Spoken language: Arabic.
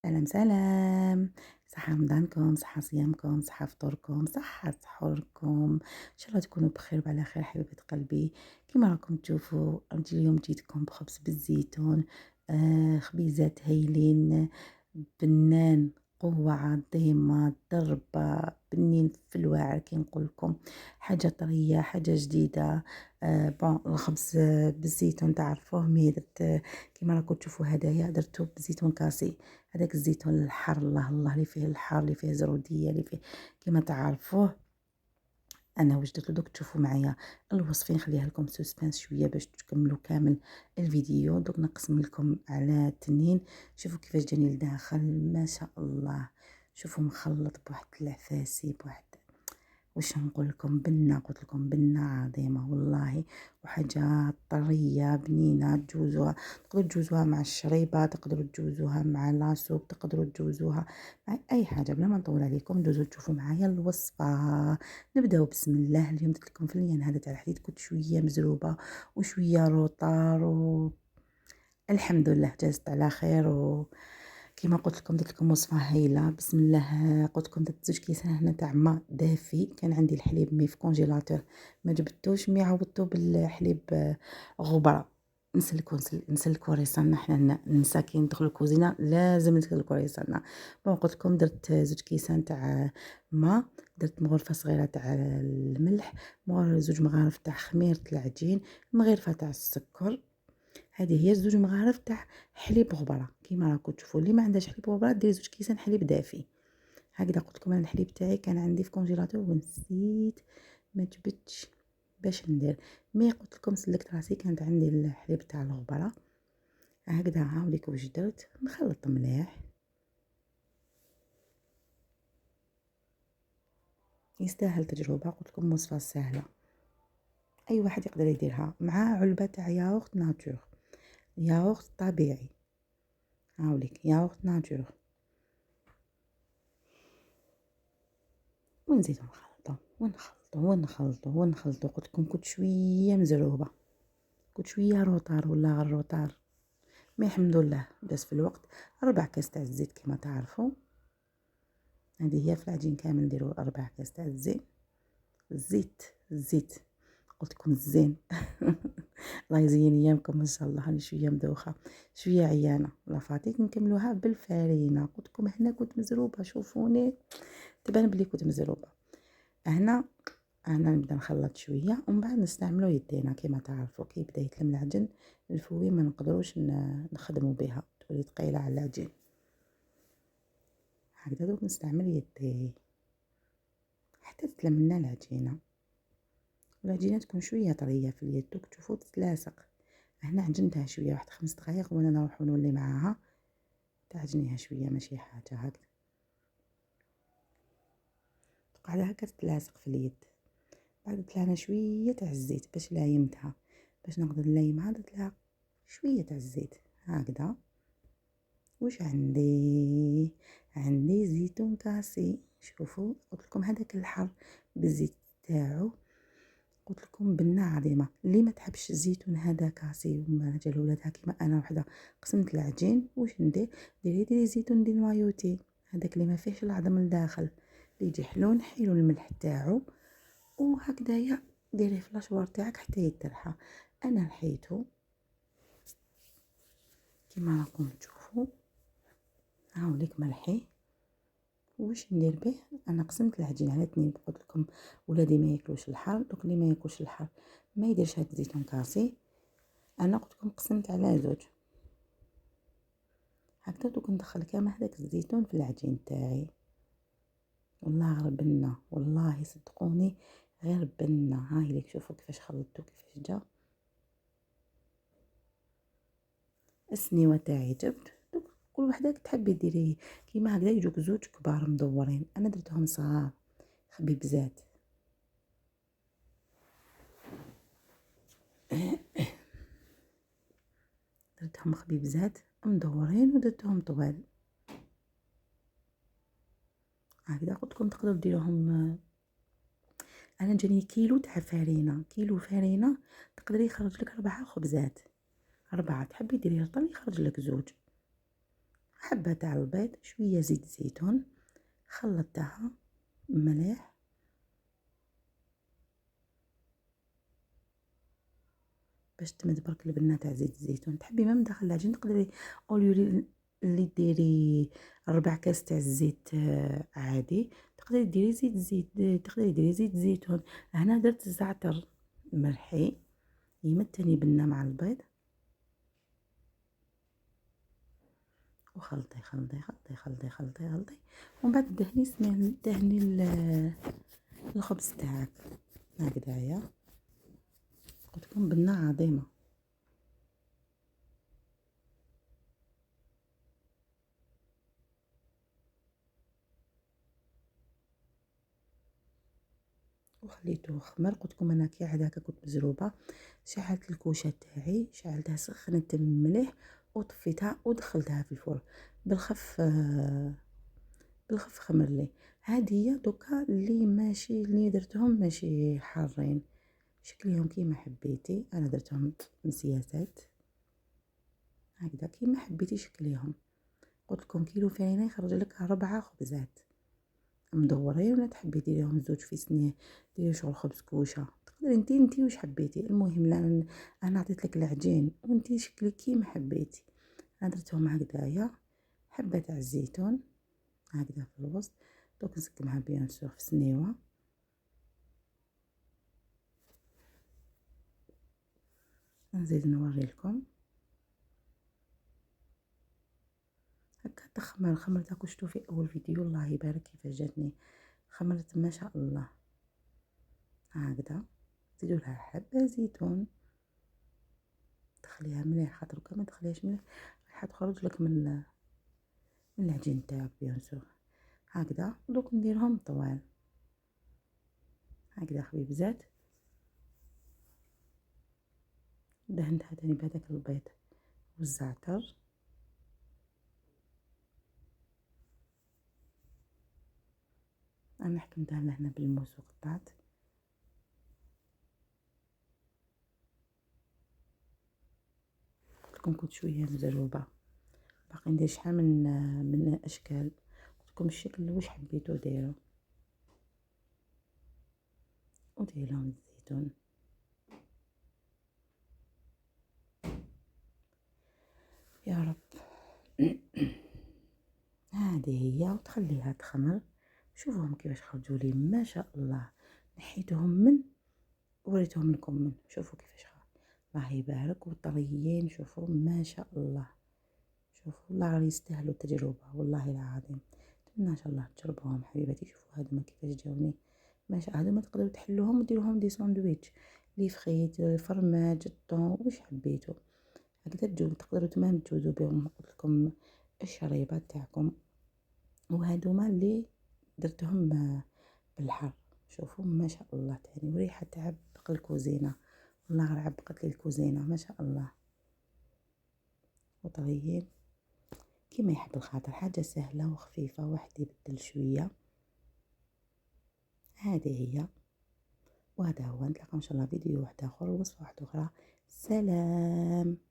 سلام سلام، صحة رمضانكم، صحة صيامكم، صحة فطوركم، صحة سحوركم، إن شاء الله تكونوا بخير وعلى خير حبيبة قلبي. كيما راكم تشوفوا اليوم جيتكم بخبز بالزيتون، خبيزات هايلين، بنان، قوة عظيمة، ضربة، بنين في الواعر كي نقول لكم، حاجة طرية، حاجة جديدة. بون الخبز بالزيتون تعرفوه، مي درت كيما راكم تشوفوا هدايا درتو بزيتون كاسي، هذاك الزيتون الحار، الله الله اللي فيه الحار، اللي فيه زرودية، اللي فيه كيما تعرفوه. انا واش درت دوك تشوفوا معايا الوصفين، نخليها لكم سسبانس شويه باش تكملوا كامل الفيديو. دوك نقسم لكم على التنين، شوفوا كيفاش جاني لداخل، ما شاء الله. شوفوا مخلط بواحد العفاسي، بواحد واش نقول لكم، بنة، قلت لكم بنة عظيمة والله، وحاجة طرية بنينة. تجوزوها، تقدروا تجوزوها مع الشريبة، تقدروا تجوزوها مع لاصوب، تقدروا تجوزوها مع اي حاجة. بلا ما نطول عليكم دوزوا تشوفوا معايا الوصفة. نبداو بسم الله. اليوم درت لكم في اللين هذا تاع الحديد كنت شوية مزروبة وشوية روطار، الحمد لله جازت على خير. كيما قلت لكم درت لكم وصفه هايله بسم الله. قلت لكم درت 2 كيسان هنا تاع ما دافي، كان عندي الحليب مي في كونجيلاتور ما جبدتوش، مي عوضته بالحليب غبره. نسلكو ريصنا، حنا ننسى كي ندخل الكوزينه لازم نسلكو ريصنا. بون قلت لكم درت 2 كيسان تاع ما، درت مغرفه صغيره تاع الملح، 2 مغارف تاع خميره العجين، مغرفه تاع السكر. هذه هي 2 مغارف تاع حليب غبره. كيما راكم تشوفوا، اللي ما عندهاش حليب غبره ديري 2 كيسان حليب دافي. هكذا قلت لكم انا الحليب تاعي كان عندي في كونجيلاتور ونسيت ما جبتش باش ندير، مي قلت لكم سلكت راسي كانت عندي الحليب تاع الغبره. هكذا هاوليك واش درت، نخلط مليح. يستاهل تجربه، قلت لكم وصفه سهله اي واحد يقدر يديرها، مع علبه تاع ياغورت ناتور، ياغورت طبيعي. هاوليك ياغورت ناتور، ونزيدو نخلطو ونخلطو ونخلطو ونخلطو. قلت لكم كنت شويه مزروبه، كنت شويه روطار ولا غير روطار، مي الحمد لله داز في الوقت. 4 كاس تاع الزيت كما تعرفوا، هذه هي في العجين كامل نديرو 4 كاس تاع الزيت. الزيت قلت لكم الزين الله يزين ايامكم ان شاء الله. راني شويه مدوخه، شويه عيانه، لا فاتيك نكملوها بالفارينه. قلت لكم هنا كنت مزروبه، شوفوني تبان بلي كنت مزروبه. هنا انا نبدا نخلط شويه ومن بعد نستعملو يدينا. كما تعرفوا كي يبدا يتلم العجن الفوي ما نقدروش نخدموا بها، تولي ثقيله على العجين. هكذا دوك نستعمل يدي حتى تتلم لنا العجينه، والعجينه تكون شويه طريه في اليد، دوك تشوفوا تتلاصق. هنا عجنتها شويه واحد 5 دقائق وانا نروح ونولي معاها تعجنيها شويه، ماشي حاجه هكذا قاعده هكا تتلاصق في اليد. بعد طلعنا شويه تاع الزيت باش لايمتها، باش نقدر نلايمها درت لها شويه تاع الزيت هكذا. واش عندي زيتون كاسي، شوفوا قلت لكم هذاك الحر بالزيت تاعو. قلت لكم بنه عظيمه. اللي ما تحبش الزيتون هذا كاسي وما جا ولادها كيما انا وحده قسمت العجين، واش ندير، ديري زيتون ديال مايوتي، هذاك اللي ما فيهش العظم لداخل، اللي يجي حلو. نحيلو الملح تاعو وهكذايا ديريه في لاشوار تاعك حتى يترحى. انا نحيته كيما راكم تشوفوا، هاوليك ملحي. واش ندير به، انا قسمت العجين على 2. قلت لكم ولادي ما ياكلوش الحار، دوك اللي ما ياكلوش الحار ما يديرش هاد الزيتون كاسي. انا قلت لكم قسمت على 2 هكذا. دوك ندخل كامل هذاك الزيتون في العجين تاعي. والله غير بنه، والله صدقوني غير بنه. هاي ليك شوفوا كيفاش خلطته كيفاش جا السنيوه تاعي. جبت دوك كل وحده تحبي ديري كيما هكذا يجوك 2 كبار مدورين، انا درتهم صغار خبيبزات. درتهم خبيبزات مدورين ودرتهم طوال هكذا. قلت لكم تقدروا ديروهم. انا جاني كيلو تاع فارينه، كيلو فارينه تقدري يخرج لك 4 خبزات. 4 تحبي ديري رطل يخرج لك 2 حبة تاع البيض، شوية زيت زيتون، خلطتها، ملح، باش تمد برك البنة تاع زيت الزيتون. تحبي مام داخل العجين تقدري اوليو اللي ديري ربع كاس تاع الزيت عادي، تقدري ديري تقدري ديري زيت زيتون. هنا درت الزعتر مرحي، يمتني بنة مع البيض، وخلطي خلطي خلطي خلطي خلطي خلطي، ومن بعد دهني الخبز تاعك هكذايا. قلت لكم بنة عظيمة. وخليته خمر. قلت لكم انا كي هكاك كنت مزروبه، شعلت الكوشه تاعي، شعلتها سخنت المليح وطفيتها ودخلتها في الفرن بالخف. بالخف خمر لي. هادي دوكا اللي درتهم ماشي حارين، شكليهم كيما حبيتي. انا درتهم مسياسات هكذا كيما حبيتي شكليهم. قلت لكم كيلو فارينة يخرج لك 4 خبزات مدورين، ولا تحبي ديريهم زوج في سنيه، ديري شغل خبز كوشه، تقدري انتي واش حبيتي. المهم لان انا عطيت لك العجين وانتي شكلي كيما حبيتي. انا درتهم هكذايا، حبه تاع الزيتون هكذا في الوسط. دوك نسكمها بيان سور في سنيوه. نزيد نوري لكم هكا تخمر. خمرت هاكو شفتو في اول فيديو، الله يبارك كيفاش جاتني، خمرت ما شاء الله هكذا. زيدوا لها حبه زيتون، تخليها مليح، خاطر كما تخليهاش مليح راح تخرج لك من العجين تاعك بيان سور هكذا. دوك نديرهم طوال هكذا خبيبزات. دهنتها تاني بهداك البيض والزعتر. انا حكمتها لهنا بالموس وقطعت. قلتلكم كنت شويه مزروبه، باقي ندير شحال من اشكال. قلتلكم الشكل واش حبيتو ديرو، ودير لهم الزيتون. يا رب. هذه هي، وتخليها تخمر. شوفوهم كيفاش خرجوا لي ما شاء الله. نحيتهم وريتهم لكم شوفوا كيفاش خرج، الله يبارك. وطريين، شوفوا ما شاء الله. شوفوا والله غير يستاهلوا التجربة والله العظيم. نتمنى ان شاء الله تجربوهم حبيباتي. شوفوا هادوما كيفاش جاوني ما شاء. هادوما تقدروا تحلوهم وديروهم دي ساندويتش، لي فخيت، فرماج، الطون، واش حبيتو هكذا تجوز. تقدروا تمام تجوزوا بهم قلت لكم الشريبات تاعكم. وهادوما اللي درتهم بالحر. شوفوا ما شاء الله تاني، وريحة تعبق الكوزينة، والله غير عبقت لي الكوزينة ما شاء الله. وطريين كيما يحب الخاطر، حاجة سهلة وخفيفة، واحد يبدل شوية. هذه هي، وهذا هو. نتلاقاو ان شاء الله فيديو واحد اخر، ووصفة واحدة اخرى. سلام.